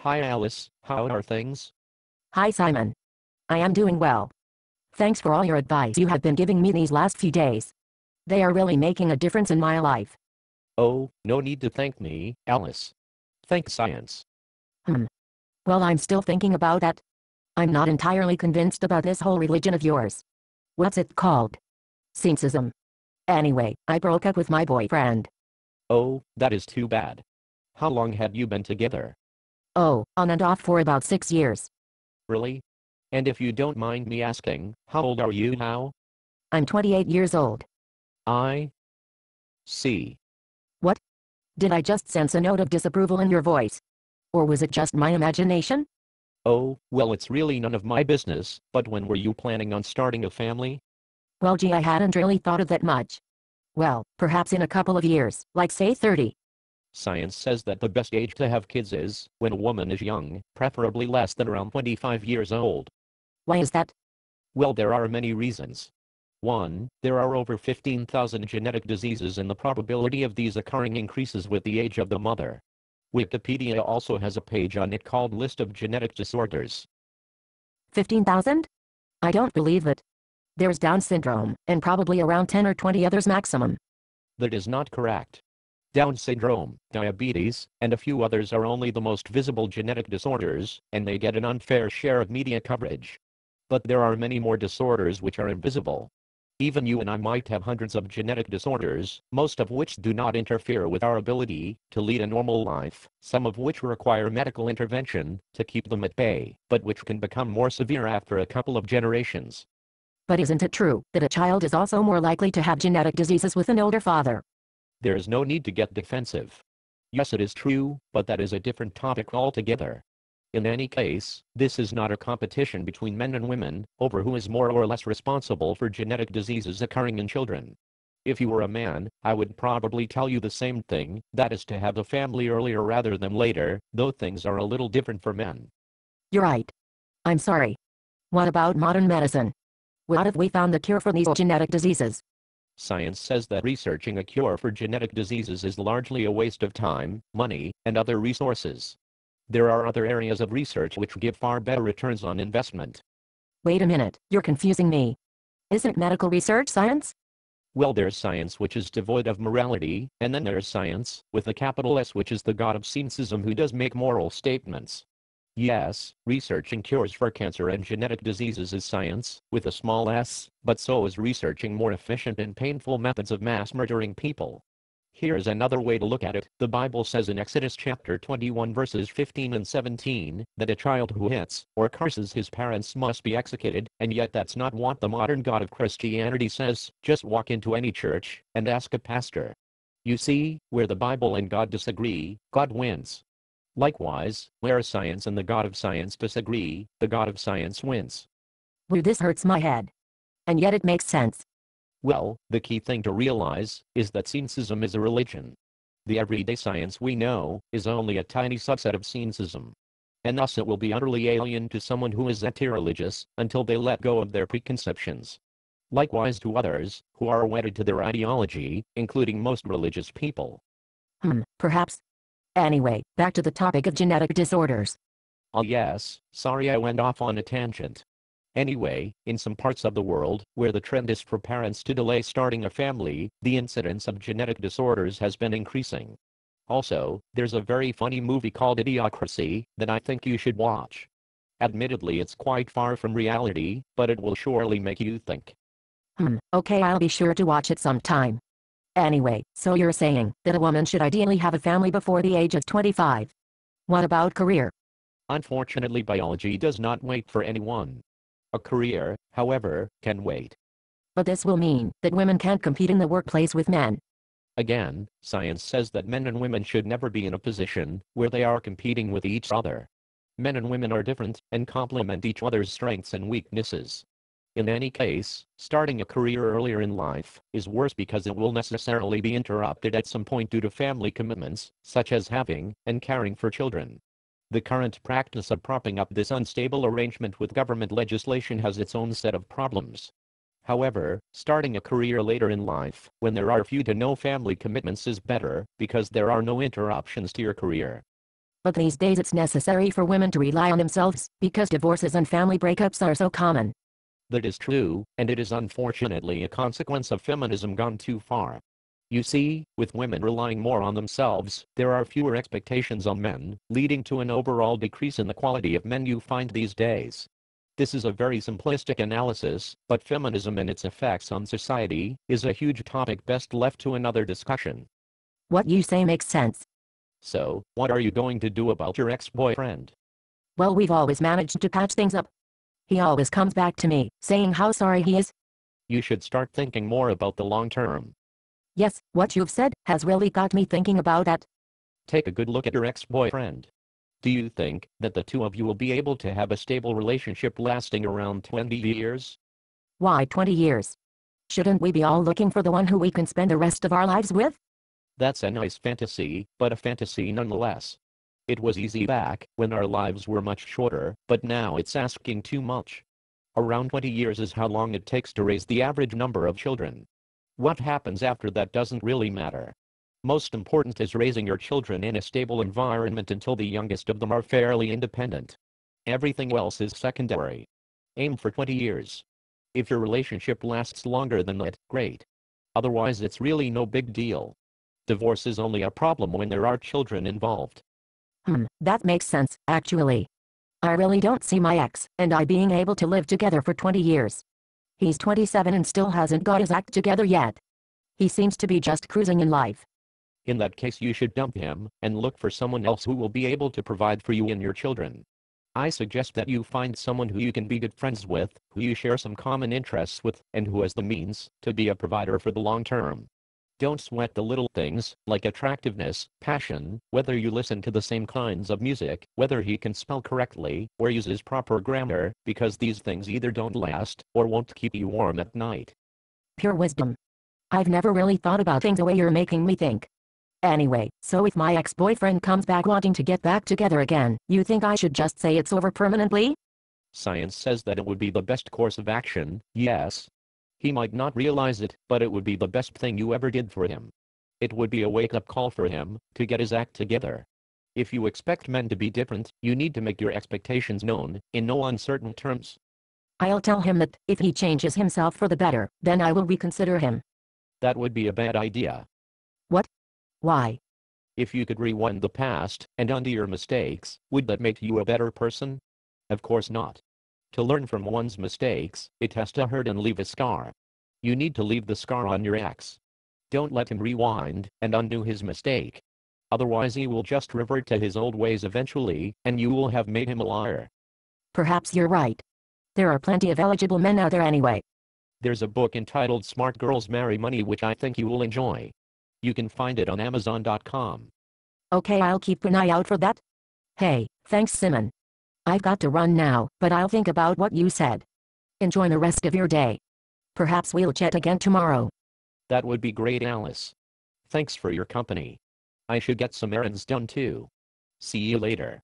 Hi Alice, how are things? Hi Simon. I am doing well. Thanks for all your advice you have been giving me these last few days. They are really making a difference in my life. Oh, no need to thank me, Alice. Thank science. Hmm. Well, I'm still thinking about that. I'm not entirely convinced about this whole religion of yours. What's it called? Scimon. Anyway, I broke up with my boyfriend. Oh, that is too bad. How long had you been together? Oh, on and off for about 6 years. Really? And if you don't mind me asking, how old are you now? I'm 28 years old. I see. What? Did I just sense a note of disapproval in your voice? Or was it just my imagination? Oh, well, it's really none of my business, but when were you planning on starting a family? Well, gee, I hadn't really thought of that much. Well, perhaps in a couple of years, like say 30. Science says that the best age to have kids is when a woman is young, preferably less than around 25 years old. Why is that? Well, there are many reasons. 1. There are over 15,000 genetic diseases and the probability of these occurring increases with the age of the mother. Wikipedia also has a page on it called List of Genetic Disorders. 15,000? I don't believe it. There's Down syndrome, and probably around 10 or 20 others maximum. That is not correct. Down syndrome, diabetes, and a few others are only the most visible genetic disorders, and they get an unfair share of media coverage. But there are many more disorders which are invisible. Even you and I might have hundreds of genetic disorders, most of which do not interfere with our ability to lead a normal life, some of which require medical intervention to keep them at bay, but which can become more severe after a couple of generations. But isn't it true that a child is also more likely to have genetic diseases with an older father? There is no need to get defensive. Yes, it is true, but that is a different topic altogether. In any case, this is not a competition between men and women over who is more or less responsible for genetic diseases occurring in children. If you were a man, I would probably tell you the same thing, that is to have a family earlier rather than later, though things are a little different for men. You're right. I'm sorry. What about modern medicine? What if we found the cure for these genetic diseases? Science says that researching a cure for genetic diseases is largely a waste of time, money, and other resources. There are other areas of research which give far better returns on investment. Wait a minute, you're confusing me. Isn't medical research science? Well, there's science which is devoid of morality, and then there's science, with a capital S, which is the god of cynicism who does make moral statements. Yes, researching cures for cancer and genetic diseases is science, with a small s, but so is researching more efficient and painful methods of mass murdering people. Here's another way to look at it. The Bible says in Exodus chapter 21 verses 15 and 17, that a child who hits or curses his parents must be executed, and yet that's not what the modern God of Christianity says. Just walk into any church and ask a pastor. You see, where the Bible and God disagree, God wins. Likewise, where science and the God of science disagree, the God of science wins. Well, this hurts my head. And yet it makes sense. Well, the key thing to realize is that cynicism is a religion. The everyday science we know is only a tiny subset of cynicism. And thus it will be utterly alien to someone who is anti-religious until they let go of their preconceptions. Likewise to others who are wedded to their ideology, including most religious people. Perhaps. Anyway, back to the topic of genetic disorders. Oh yes, sorry I went off on a tangent. Anyway, in some parts of the world, where the trend is for parents to delay starting a family, the incidence of genetic disorders has been increasing. Also, there's a very funny movie called Idiocracy that I think you should watch. Admittedly, it's quite far from reality, but it will surely make you think. Okay, I'll be sure to watch it sometime. Anyway, so you're saying that a woman should ideally have a family before the age of 25. What about career? Unfortunately, biology does not wait for anyone. A career, however, can wait. But this will mean that women can't compete in the workplace with men. Again, science says that men and women should never be in a position where they are competing with each other. Men and women are different and complement each other's strengths and weaknesses. In any case, starting a career earlier in life is worse because it will necessarily be interrupted at some point due to family commitments, such as having and caring for children. The current practice of propping up this unstable arrangement with government legislation has its own set of problems. However, starting a career later in life, when there are few to no family commitments, is better, because there are no interruptions to your career. But these days it's necessary for women to rely on themselves, because divorces and family breakups are so common. That is true, and it is unfortunately a consequence of feminism gone too far. You see, with women relying more on themselves, there are fewer expectations on men, leading to an overall decrease in the quality of men you find these days. This is a very simplistic analysis, but feminism and its effects on society is a huge topic best left to another discussion. What you say makes sense. So, what are you going to do about your ex-boyfriend? Well, we've always managed to patch things up. He always comes back to me, saying how sorry he is. You should start thinking more about the long term. Yes, what you've said has really got me thinking about that. Take a good look at your ex-boyfriend. Do you think that the two of you will be able to have a stable relationship lasting around 20 years? Why 20 years? Shouldn't we be all looking for the one who we can spend the rest of our lives with? That's a nice fantasy, but a fantasy nonetheless. It was easy back when our lives were much shorter, but now it's asking too much. Around 20 years is how long it takes to raise the average number of children. What happens after that doesn't really matter. Most important is raising your children in a stable environment until the youngest of them are fairly independent. Everything else is secondary. Aim for 20 years. If your relationship lasts longer than that, great. Otherwise, it's really no big deal. Divorce is only a problem when there are children involved. That makes sense, actually. I really don't see my ex and I being able to live together for 20 years. He's 27 and still hasn't got his act together yet. He seems to be just cruising in life. In that case, you should dump him and look for someone else who will be able to provide for you and your children. I suggest that you find someone who you can be good friends with, who you share some common interests with, and who has the means to be a provider for the long term. Don't sweat the little things, like attractiveness, passion, whether you listen to the same kinds of music, whether he can spell correctly, or uses proper grammar, because these things either don't last, or won't keep you warm at night. Pure wisdom. I've never really thought about things the way you're making me think. Anyway, so if my ex-boyfriend comes back wanting to get back together again, you think I should just say it's over permanently? Science says that it would be the best course of action, yes. He might not realize it, but it would be the best thing you ever did for him. It would be a wake-up call for him, to get his act together. If you expect men to be different, you need to make your expectations known, in no uncertain terms. I'll tell him that, if he changes himself for the better, then I will reconsider him. That would be a bad idea. What? Why? If you could rewind the past, and undo your mistakes, would that make you a better person? Of course not. To learn from one's mistakes, it has to hurt and leave a scar. You need to leave the scar on your ex. Don't let him rewind and undo his mistake. Otherwise he will just revert to his old ways eventually, and you will have made him a liar. Perhaps you're right. There are plenty of eligible men out there anyway. There's a book entitled Smart Girls Marry Money which I think you will enjoy. You can find it on Amazon.com. Okay, I'll keep an eye out for that. Hey, thanks Scimon. I've got to run now, but I'll think about what you said. Enjoy the rest of your day. Perhaps we'll chat again tomorrow. That would be great, Alice. Thanks for your company. I should get some errands done too. See you later.